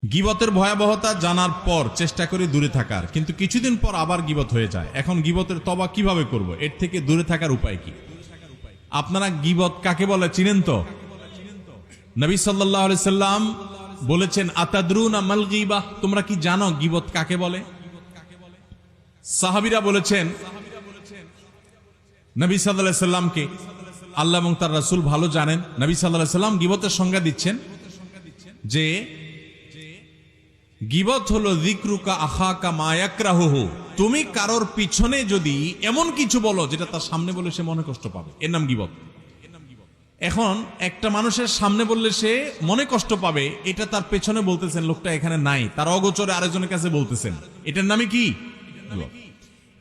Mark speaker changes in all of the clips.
Speaker 1: গীবতের ভয়াবহতা জানার পর চেষ্টা করি দূরে থাকার, কিন্তু কিছুদিন পর আবার গীবত হয়ে যায়। এখন গীবতের তওবা কিভাবে করব? এর থেকে দূরে থাকার উপায় কি? আপনারা গীবত কাকে বলে চিনেন তো? নবী সাল্লাল্লাহু আলাইহি সাল্লাম বলেছেন, আতাদরুনা মাল গীবাহ, তোমরা কি জানো গীবত কাকে বলে? সাহাবীরা বলেছেন নবী সাল্লাল্লাহু আলাইহি সাল্লামকে আল্লাহ এবং তার রাসূল ভালো জানেন। নবী সাল্লাল্লাহু আলাইহি সাল্লাম গীবতের সংজ্ঞা দিচ্ছেন যে গীবত হলো যিকরুকা আখাকা মা ইয়াকরাহুহু, তুমি কারোর পিছনে যদি এমন কিছু বলো যেটা তার সামনে বলে সে মনে কষ্ট পাবে, এর নাম গীবত। এখন একটা মানুষের সামনে বললে সে মনে কষ্ট পাবে, এটা তার পেছনে বলতেছেন, লোকটা এখানে নাই, তার অগোচরে আরেকজনের কাছে বলতেছেন, এটার নামই কি? গীবত।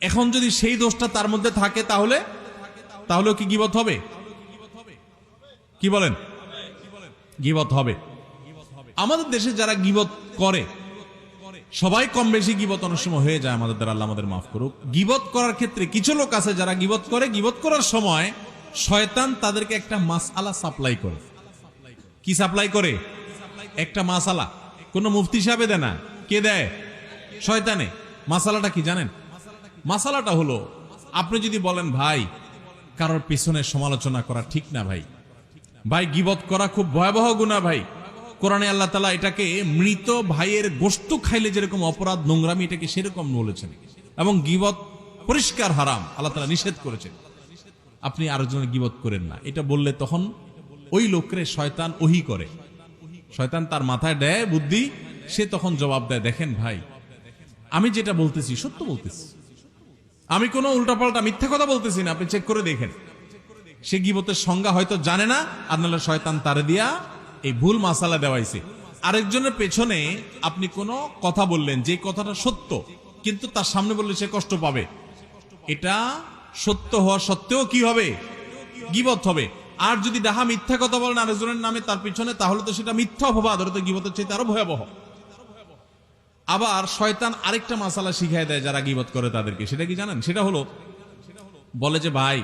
Speaker 1: এখন যদি সেই দোষটা তার মধ্যে থাকে তাহলেও কি গীবত হবে? কি বলেন? গীবত হবে। আমাদের দেশে যারা গীবত করে, সবাই কম বেশি গীবত অনেক সময় হয়ে যায় আমাদের দ্বারা, আল্লাহ আমাদের মাফ করুক। গীবত করার ক্ষেত্রে কিছু লোক আছে যারা গীবত করে, গীবত করার সময় শয়তান তাদেরকে একটা মাসআলা সাপ্লাই করে। কি সাপ্লাই করে? একটা মাসআলা। কোন মুফতি সাহেব দেয় না, কে দেয়? শয়তানে। মাসআলাটা কি জানেন? মাসআলাটা হলো, আপনি যদি বলেন ভাই কারোর পিছনে সমালোচনা করা ঠিক না, ভাই গীবত করা খুব ভয়াবহ গুনাহ, ভাই কোরআনে আল্লাহ তাআলা এটাকে মৃত ভাইয়ের গোশত খাইলে যেরকম অপরাধ, নোংরামি, এটাকে সেরকম বলেছেন, এবং গীবত পরিষ্কার হারাম, আল্লাহ তাআলা নিষেধ করেছেন। আপনি আরেকজনের গীবত করেন না, এটা বললে তখন ওই লোকরে শয়তান ওহী করে, শয়তান তার মাথায় দেয় বুদ্ধি, সে তখন জবাব দেয়, দেখেন ভাই আমি যেটা বলতেছি সত্য বলতেছি, আমি কোনো উল্টাপাল্টা মিথ্যা কথা বলতেছি না, আপনি চেক করে দেখেন। সে গীবতের সংজ্ঞা হয়তো জানে না, আর নাহলে শয়তান তারে দিয়া এই ভুল মাসালা দেওয়াইছে। আরেকজনের পেছনে আপনি কোনো কথা বললেন, যে কথাটা সত্য, কিন্তু তার সামনে বললে সে কষ্ট পাবে, এটা সত্য হওয়া সত্ত্বেও কি হবে? গীবত হবে। আর যদি ডাহা মিথ্যা কথা বলেন আরেকজনের নামে তার পিছনে, তাহলে তো সেটা মিথ্যা অপবাদ, ওটা তো গীবতের চাইতে আরো ভয়াবহ। আবার শয়তান আরেকটা মাসালা শিখাই দেয় যারা গীবত করে তাদেরকে, সেটা কি জানেন? সেটা হলো, বলে যে ভাই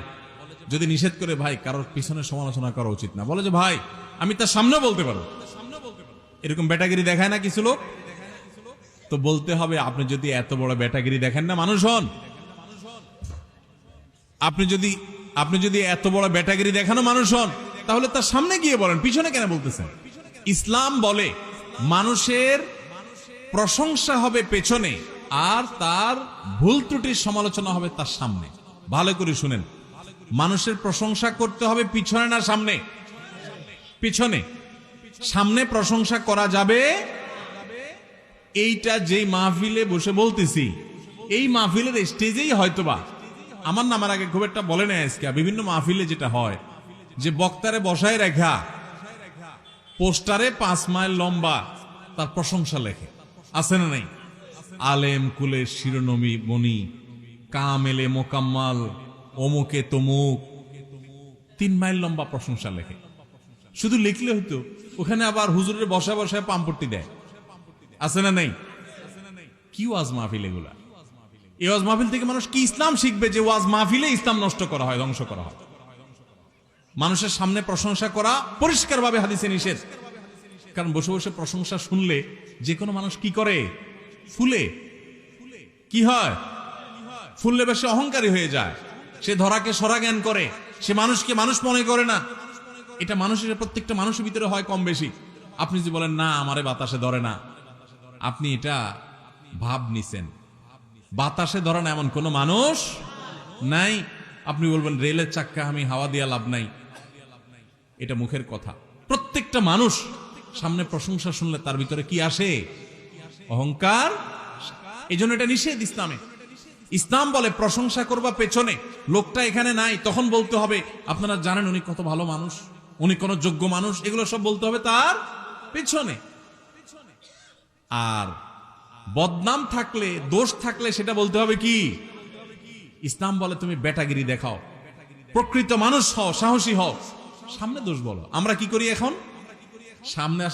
Speaker 1: যদি নিষেধ করে, ভাই কারোর পিছনে সমালোচনা করা উচিত না, বলে যে ভাই আমি তার সামনে বলতে পারবো, এরকম বেটাগিরি দেখায় না কিছু লোক। তো বলতে হবে, আপনি যদি এত বড় বেটাগিরি দেখেন না মানুষ হন, আপনি যদি এত বড় বেটাগিরি দেখানো মানুষ হন, তাহলে তার সামনে গিয়ে বলেন, পিছনে কেন বলতেছেন? ইসলাম বলে মানুষের প্রশংসা হবে পেছনে, আর তার ভুল ত্রুটির সমালোচনা হবে তার সামনে। ভালো করে শুনেন, মানুষের প্রশংসা করতে হবে পিছনে না সামনে? পিছনে। সামনে প্রশংসা করা যাবে এইটা যেই মাহফিলে বসে বলতেছি, এই মাহফিলের স্টেজেই হয়তোবা, আমার নামের আগে খুব একটা বলে নেয় আজকে, বিভিন্ন মাহফিলে যেটা হয় যে বক্তারে বসায় রেখা পোস্টারে 5 মাইল লম্বা তার প্রশংসা লেখে, আছে না নাই? আলেম কুলের শিরোনমি মনি, কামেলে মোকাম্মাল, অমুকে তমুক, 3 মাইল লম্বা প্রশংসা লেখে। শুধু লিখলে হইতো, ওখানে আবার হুজুরের বসায় বসায় পাম্পটি দেয়, আছে না নাই? কি ওয়াজ মাহফিল এগুলা? এই ওয়াজ মাহফিল থেকে মানুষ কি ইসলাম শিখবে যে ওয়াজ মাহফিলে ইসলাম নষ্ট করা হয়, ধ্বংস করা হয়? মানুষের সামনে প্রশংসা করা পরিষ্কারভাবে হাদিসে নিষেধ। কারণ বসে বসে প্রশংসা শুনলে যে কোনো মানুষ কি করে? ফুলে। কি হয়? ফুললে বেশি অহংকারী হয়ে যায়, সে ধরাকে সরা জ্ঞান করে, সে মানুষকে মানুষ মনে করে না। এটা মানুষের, প্রত্যেকটা মানুষের ভিতরে হয় কম বেশি। আপনি যদি বলেন না আমারে বাতাসে ধরে না, আপনি এটা ভাব নিছেন। বাতাসে ধরে না এমন কোন মানুষ নাই। আপনি বলবেন রেলের চাক্কা আমি হাওয়া দিয়া লাভ নাই, এটা মুখের কথা। প্রত্যেকটা মানুষ সামনে প্রশংসা শুনলে তার ভিতরে কি আসে? অহংকার। এই জন্য এটা নিষেধ ইসলামে। ইসলাম বলে প্রশংসা করবা পেছনে, লোকটা এখানে নাই, তখন বলতে হবে আপনারা জানেন উনি কত ভালো মানুষ, উনি কোন যোগ্য মানুষ, এগুলো সব বলতে হবে তার পেছনে। আর বদনাম থাকলে, দোষ থাকলে সেটা বলতে হবে কি? ইসলাম বলে তুমি বেটাগিরি দেখাও, প্রকৃত মানুষ হও, সাহসী হও, সামনে দোষ বলো। আমরা কি করি এখন? সামনে আসে